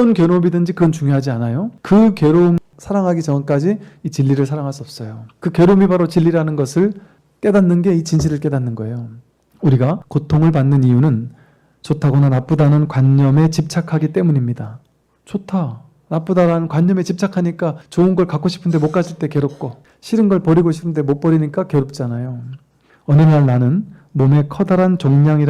어떤 괴로움이든지 그건 중요하지 않아요. 그 괴로움 사랑하기 전까지 이 진리를 사랑할 수 없어요. 그 괴로움이 바로 진리라는 것을 깨닫는 게 이 진실을 깨닫는 거예요. 우리가 고통을 받는 이유는 좋다거나 나쁘다는 관념에 집착하기 때문입니다. 좋다, 나쁘다라는 관념에 집착하니까 좋은 걸 갖고 싶은데 못 가질 때 괴롭고, 싫은 걸 버리고 싶은데 못 버리니까 괴롭잖아요. 어느 날 나는 몸에 커다란 종양이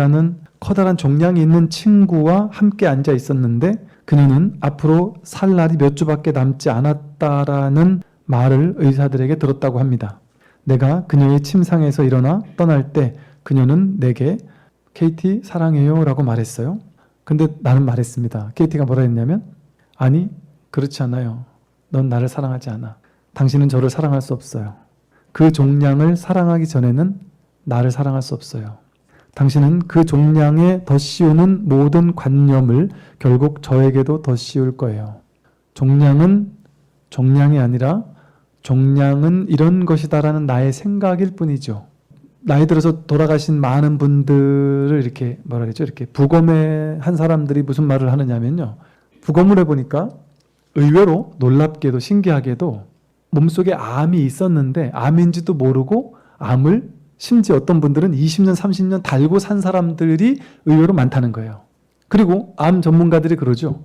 있는 친구와 함께 앉아 있었는데 그녀는 앞으로 살 날이 몇 주밖에 남지 않았다라는 말을 의사들에게 들었다고 합니다. 내가 그녀의 침상에서 일어나 떠날 때 그녀는 내게 KT 사랑해요 라고 말했어요. 근데 나는 말했습니다. KT가 뭐라 했냐면, 아니 그렇지 않아요. 넌 나를 사랑하지 않아. 당신은 저를 사랑할 수 없어요. 그 종양을 사랑하기 전에는 나를 사랑할 수 없어요. 당신은 그 종양에 덧씌우는 모든 관념을 결국 저에게도 덧씌울 거예요. 종양은 종양이 아니라 종양은 이런 것이다라는 나의 생각일 뿐이죠. 나이 들어서 돌아가신 많은 분들을 이렇게 뭐라 그러죠? 이렇게 부검에 한 사람들이 무슨 말을 하느냐면요. 부검을 해보니까 의외로 놀랍게도 신기하게도 몸속에 암이 있었는데 암인지도 모르고 암을 심지어 어떤 분들은 20년, 30년 달고 산 사람들이 의외로 많다는 거예요. 그리고 암 전문가들이 그러죠.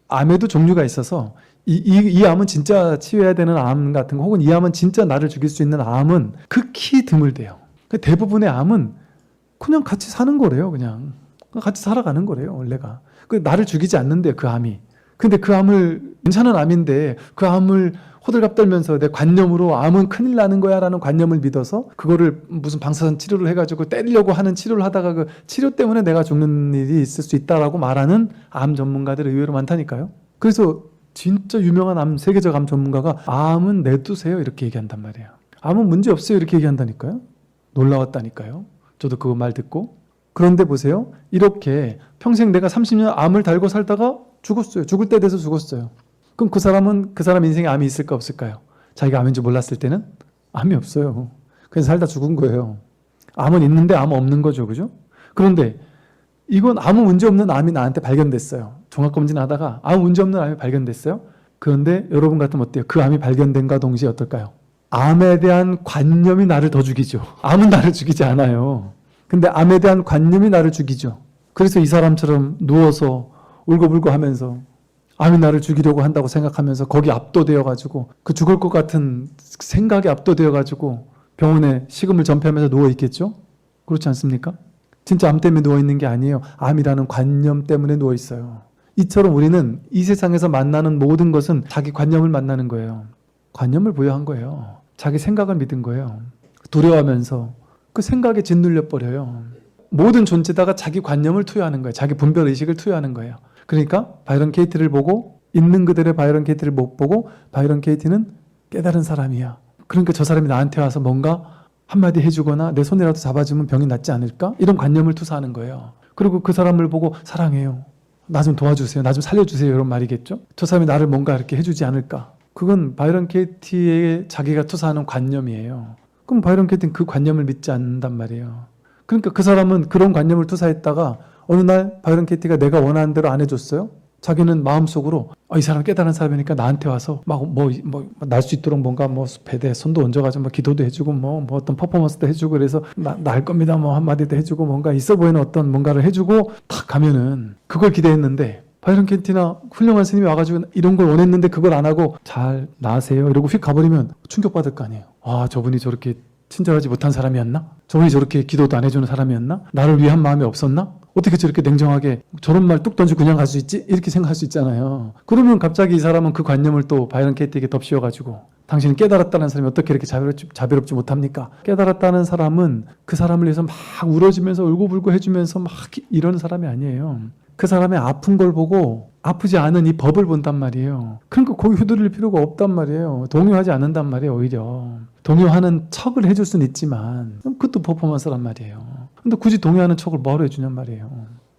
암에도 종류가 있어서 이 암은 진짜 치료해야 되는 암 같은 거, 혹은 이 암은 진짜 나를 죽일 수 있는 암은 극히 드물대요. 대부분의 암은 그냥 같이 사는 거래요. 그냥 같이 살아가는 거래요. 원래가. 나를 죽이지 않는데요, 그 암이. 근데 그 암을, 괜찮은 암인데 그 암을 호들갑 떨면서 내 관념으로 암은 큰일 나는 거야 라는 관념을 믿어서 그거를 무슨 방사선 치료를 해가지고 때리려고 하는 치료를 하다가 그 치료 때문에 내가 죽는 일이 있을 수 있다라고 말하는 암 전문가들이 의외로 많다니까요. 그래서 진짜 유명한 세계적 암 전문가가 암은 내두세요 이렇게 얘기한단 말이에요. 암은 문제 없어요 이렇게 얘기한다니까요. 놀라웠다니까요. 저도 그 말 듣고. 그런데 보세요. 이렇게 평생 내가 30년 암을 달고 살다가 죽었어요. 죽을 때 돼서 죽었어요. 그럼 그 사람 인생에 암이 있을까 없을까요? 자기가 암인 줄 몰랐을 때는 암이 없어요. 그래서 살다 죽은 거예요. 암은 있는데 암은 없는 거죠. 그죠? 그런데 이건 아무 문제 없는 암이 나한테 발견됐어요. 종합검진 하다가 아무 문제 없는 암이 발견됐어요. 그런데 여러분 같으면 어때요? 그 암이 발견된과 동시에 어떨까요? 암에 대한 관념이 나를 더 죽이죠. 암은 나를 죽이지 않아요. 근데 암에 대한 관념이 나를 죽이죠. 그래서 이 사람처럼 누워서 울고불고 하면서 암이 나를 죽이려고 한다고 생각하면서 거기 압도되어가지고 그 죽을 것 같은 생각에 압도되어가지고 병원에 식음을 전폐하면서 누워있겠죠? 그렇지 않습니까? 진짜 암 때문에 누워있는 게 아니에요. 암이라는 관념 때문에 누워있어요. 이처럼 우리는 이 세상에서 만나는 모든 것은 자기 관념을 만나는 거예요. 관념을 부여한 거예요. 자기 생각을 믿은 거예요. 두려워하면서 그 생각에 짓눌려 버려요. 모든 존재다가 자기 관념을 투여하는 거예요. 자기 분별의식을 투여하는 거예요. 그러니까 바이런 케이티를 보고 있는 그대로의 바이런 케이티를 못 보고 바이런 케이티는 깨달은 사람이야. 그러니까 저 사람이 나한테 와서 뭔가 한마디 해주거나 내 손이라도 잡아주면 병이 낫지 않을까? 이런 관념을 투사하는 거예요. 그리고 그 사람을 보고 사랑해요. 나 좀 도와주세요. 나 좀 살려주세요. 이런 말이겠죠? 저 사람이 나를 뭔가 이렇게 해주지 않을까? 그건 바이런 케이티의 자기가 투사하는 관념이에요. 그럼 바이런 케이티는 그 관념을 믿지 않는단 말이에요. 그러니까 그 사람은 그런 관념을 투사했다가 어느 날 바이런 케이티가 내가 원하는 대로 안 해줬어요? 자기는 마음속으로 이 사람 깨달은 사람이니까 나한테 와서 날 수 있도록 뭔가 배대 손도 얹어가지고 기도도 해주고 어떤 퍼포먼스도 해주고 그래서 날 겁니다 한마디도 해주고 뭔가 있어 보이는 어떤 뭔가를 해주고 탁 가면은 그걸 기대했는데 바이런 케이티나 훌륭한 스님이 와가지고 이런 걸 원했는데 그걸 안 하고 잘 나으세요 이러고 휙 가버리면 충격받을 거 아니에요. 저분이 저렇게 친절하지 못한 사람이었나? 저분이 저렇게 기도도 안 해주는 사람이었나? 나를 위한 마음이 없었나? 어떻게 저렇게 냉정하게 저런 말 뚝 던지고 그냥 갈 수 있지? 이렇게 생각할 수 있잖아요. 그러면 갑자기 이 사람은 그 관념을 또 바이런 케이티에게 덮씌워가지고 당신은 깨달았다는 사람이 어떻게 이렇게 자비롭지 못합니까? 깨달았다는 사람은 그 사람을 위해서 막 울어주면서 울고불고 해주면서 막 이러는 사람이 아니에요. 그 사람의 아픈 걸 보고 아프지 않은 이 법을 본단 말이에요. 그러니까 거기 휘두를 필요가 없단 말이에요. 동요하지 않는단 말이에요. 오히려 동요하는 척을 해줄 수는 있지만 그것도 퍼포먼스란 말이에요. 근데 굳이 동요하는 척을 뭐하러 해주냔 말이에요.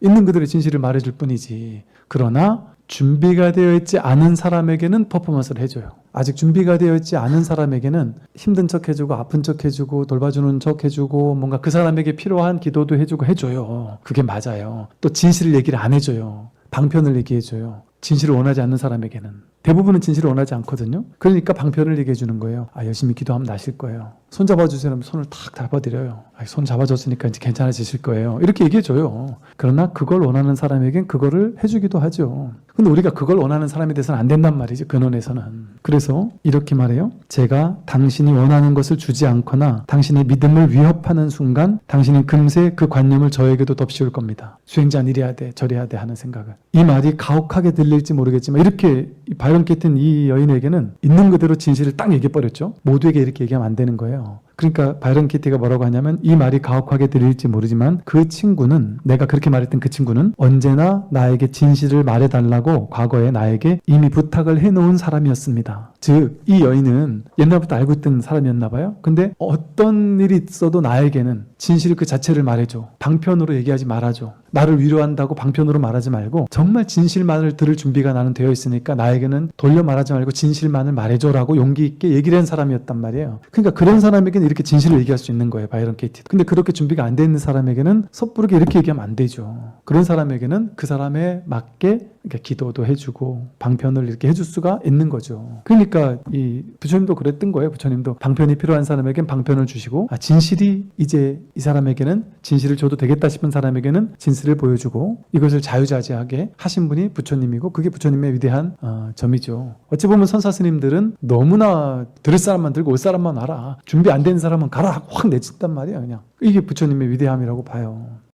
있는 그들의 진실을 말해줄 뿐이지. 그러나 준비가 되어 있지 않은 사람에게는 퍼포먼스를 해줘요. 아직 준비가 되어 있지 않은 사람에게는 힘든 척 해주고 아픈 척 해주고 돌봐주는 척 해주고 뭔가 그 사람에게 필요한 기도도 해주고 해줘요. 그게 맞아요. 또 진실을 얘기를 안 해줘요. 방편을 얘기해줘요. 진실을 원하지 않는 사람에게는. 대부분은 진실을 원하지 않거든요. 그러니까 방편을 얘기해 주는 거예요. 열심히 기도하면 나실 거예요. 손 잡아주세요 하면 손을 탁 잡아드려요. 손 잡아줬으니까 이제 괜찮아지실 거예요. 이렇게 얘기해 줘요. 그러나 그걸 원하는 사람에겐 그거를 해주기도 하죠. 근데 우리가 그걸 원하는 사람에 대해서는 안 된단 말이죠. 근원에서는. 그래서 이렇게 말해요. 제가 당신이 원하는 것을 주지 않거나 당신의 믿음을 위협하는 순간 당신은 금세 그 관념을 저에게도 덮씌울 겁니다. 수행자는 이래야 돼 저래야 돼 하는 생각을. 이 말이 가혹하게 들릴지 모르겠지만 이렇게 바이런 키튼 이 여인에게는 있는 그대로 진실을 딱 얘기해버렸죠. 모두에게 이렇게 얘기하면 안 되는 거예요. 그러니까 바이런 키티가 뭐라고 하냐면 이 말이 가혹하게 들릴지 모르지만 그 친구는, 내가 그렇게 말했던 그 친구는 언제나 나에게 진실을 말해달라고 과거에 나에게 이미 부탁을 해놓은 사람이었습니다. 즉 이 여인은 옛날부터 알고 있던 사람이었나 봐요. 근데 어떤 일이 있어도 나에게는 진실 그 자체를 말해줘. 방편으로 얘기하지 말아줘. 나를 위로한다고 방편으로 말하지 말고 정말 진실만을 들을 준비가 나는 되어 있으니까 나에게는 돌려 말하지 말고 진실만을 말해줘라고 용기 있게 얘기를 한 사람이었단 말이에요. 그러니까 그런 사람에게는 이렇게 진실을 얘기할 수 있는 거예요. 바이런 케이티. 근데 그렇게 준비가 안 돼 있는 사람에게는 섣부르게 이렇게 얘기하면 안 되죠. 그런 사람에게는 그 사람에 맞게 기도도 해주고 방편을 이렇게 해줄 수가 있는 거죠. 그러니까 이 부처님도 그랬던 거예요. 부처님도 방편이 필요한 사람에겐 방편을 주시고 진실이 이제 이 사람에게는 진실을 줘도 되겠다 싶은 사람에게는 진실을 보여주고 이것을 자유자재하게 하신 분이 부처님이고 그게 부처님의 위대한 점이죠. 어찌 보면 선사스님들은 너무나 들을 사람만 들고 올 사람만 와라. 준비 안 된 사람은 가라 하고 확 내친단 말이에요. 그냥 이게 부처님의 위대함이라고 봐요.